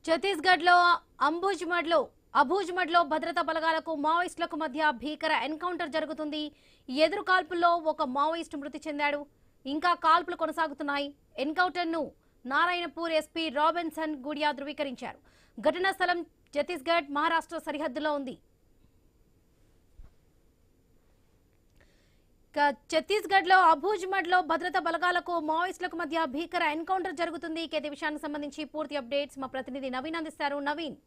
ఛత్తీస్గఢ్లో అబూజ్మడ్లో భద్రతా బలగాలకు మావోయిస్టులకు మధ్య భీకర ఎన్కౌంటర్ జరుగుతుంది. ఎదురు కాల్పుల్లో ఒక మావోయిస్టు మృతి చెందాడు. ఇంకా కాల్పులు కొనసాగుతున్నాయి. ఎన్కౌంటర్ను నారాయణపూర్ ఎస్పీ రాబిన్సన్ గుడియా ధృవీకరించారు. ఘటనా స్థలం ఛత్తీస్గఢ్ మహారాష్ట్ర సరిహద్దులో ఉంది. ఛత్తీస్గఢ్లో అబూజ్మడ్లో భద్రతా బలగాలకు మావోయిస్టులకు మధ్య భీకర ఎన్కౌంటర్ జరుగుతుంది. ఇదే విషయానికి సంబంధించి పూర్తి అప్డేట్స్ మా ప్రతినిధి నవీన్ అందిస్తారు. నవీన్.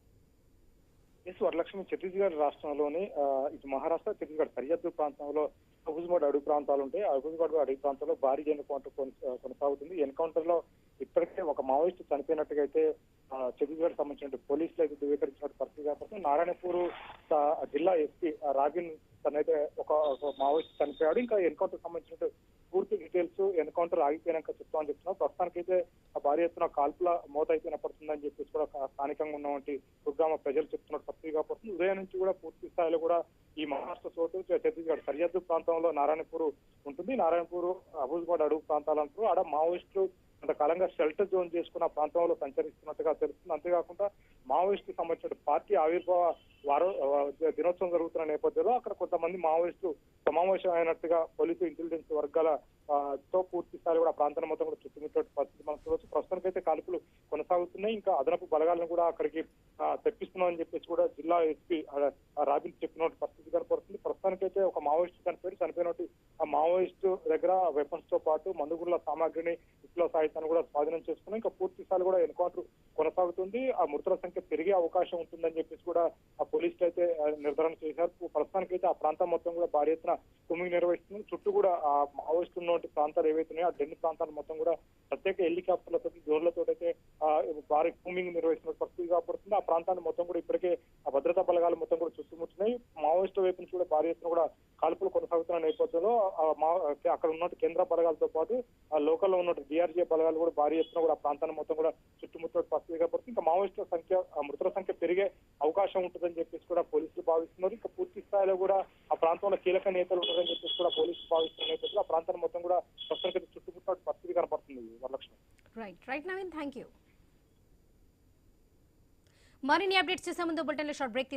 వరలక్ష్మి ఛత్తీస్గఢ్ రాష్ట్రంలోని ఇటు మహారాష్ట్ర ఛత్తీస్గఢ్ సరిహద్దు ప్రాంతంలో అబూజ్మడ్ అడవి ప్రాంతాలు ఉంటాయి. అబూజ్మడ్ అడవి ప్రాంతంలో భారీ ఎన్కౌంటర్ కొనసాగుతుంది. ఎన్కౌంటర్ లో ఇప్పటికే ఒక మావోయిస్ట్ చనిపోయినట్టుగా అయితే ఛత్తీస్గఢ్ సంబంధించిన పోలీసులు అయితే ధృవీకరించిన పరిస్థితి కాబట్టి నారాయణపూర్ జిల్లా ఎస్పీ రాబిన్ తనైతే ఒక మావోయిస్ట్ చనిపోయాడు. ఇంకా ఎన్కౌంటర్ సంబంధించిన పూర్తి డీటెయిల్స్ ఎన్కౌంటర్ ఆగిపోయినాక చెప్తామని చెప్తున్నాం. ప్రస్తుతానికైతే భారీ ఎత్తున కాల్పుల మోత అయితే వినపడుతుందని చెప్పేసి కూడా స్థానికంగా ఉన్నటువంటి కుగ్రామ ప్రజలు చెప్తున్నట్టు తప్పుగా పడుతుంది. ఉదయం నుంచి కూడా పూర్తి స్థాయిలో కూడా ఈ మహారాష్ట్ర సోటు ఛత్తీస్గఢ్ సరిహద్దు ప్రాంతంలో నారాయణపూర్ ఉంటుంది. నారాయణపూర్ అబూజ్మడ్ అడుగు ప్రాంతాలంటూ ఆడ మావోయిస్టులు కొంతకాలంగా షెల్టర్ జోన్ చేసుకున్న ప్రాంతంలో సంచరిస్తున్నట్టుగా తెలుస్తుంది. అంతేకాకుండా మావోయిస్టు సంబంధించిన పార్టీ ఆవిర్భావ దినోత్సవం జరుగుతున్న నేపథ్యంలో అక్కడ కొంతమంది మావోయిస్టులు సమావేశం అయినట్టుగా పోలీసు ఇంటెలిజెన్స్ వర్గాల తో పూర్తి స్థాయి కూడా ప్రాంతం మొత్తం కూడా చుట్టుముట్టే పరిస్థితి మనం చూడవచ్చు. ప్రస్తుతానికైతే కాల్పులు కొనసాగుతున్నాయి. ఇంకా అదనపు బలగాలను కూడా అక్కడికి తెప్పిస్తున్నామని చెప్పేసి కూడా జిల్లా ఎస్పీ రాబిన్ చెప్పిన పరిస్థితి కనపడుతుంది. ప్రస్తుతానికైతే ఒక మావోయిస్టు చనిపోయినట్టు ఆ మావోయిస్టు దగ్గర వెపన్స్ తో పాటు మందుగుళ్ళ సామాగ్రిని ఇట్ల సాహిత్యాన్ని కూడా స్వాధీనం చేసుకున్నాం. ఇంకా పూర్తి స్థాయి కూడా ఎన్కౌంటర్ కొనసాగుతుంది. ఆ మృతుల సంఖ్య పెరిగే అవకాశం ఉంటుందని చెప్పేసి కూడా ఆ పోలీసులు అయితే నిర్ధారణ చేశారు. ప్రస్తుతానికైతే ఆ ప్రాంతం మొత్తం కూడా భారీ ఎత్తున కుమ్మింగ్ నిర్వహిస్తుంది. చుట్టూ కూడా ఆ మావోయిస్టులు ఉన్నటువంటి ప్రాంతాలు ఏవైతున్నాయో ఆ డెన్ని ప్రాంతాలు మొత్తం కూడా ప్రత్యేక హెలికాప్టర్లతో డ్రోన్లతో అయితే భారీ కుమ్మింగ్ నిర్వహిస్తున్న పరిస్థితి కాబడుతుంది. ఆ ప్రాంతాన్ని మొత్తం కూడా ఇప్పటికే ఆ భద్రతా బలగాలు మొత్తం కూడా చుట్టుముట్టున్నాయి. మావోయిస్టు వైపు నుంచి కూడా భారీ ఎత్తున కూడా కాల్పులు కొనసాగుతున్న నేపథ్యంలో అక్కడ ఉన్నట్టు కేంద్ర బలగాలతో పాటు ఆ లోకల్లో ఉన్నట్టు డిఆర్జీ బలగాలు కూడా భారీ ఎత్తున కూడా ప్రాంతాన్ని మొత్తం కూడా చుట్టుముట్టే పరిస్థితి కాబడుతుంది. ఇంకా మావోయిస్టుల సంఖ్య మృతుల సంఖ్య పెరిగే అవకాశం ఉంటుందని చెప్పేసి కూడా పోలీసులు భావిస్తున్నారు. ఇంకా పూర్తి స్థాయిలో కూడా ఆ ప్రాంతంలో కీలక నేతలు ఉంటారని చెప్పేసి కూడా పోలీసులు భావిస్తున్న నేపథ్యంలో ఆ ప్రాంతాన్ని మొత్తం కూడా ప్రస్తుతానికి చుట్టుముట్టే పరిస్థితి కనపడుతుంది. Varalakshmi. Right Naveen, thank you. మరిన్ని అప్డేట్స్ చేసే ముందు బులెటిన్లో షార్ట్ బ్రేక్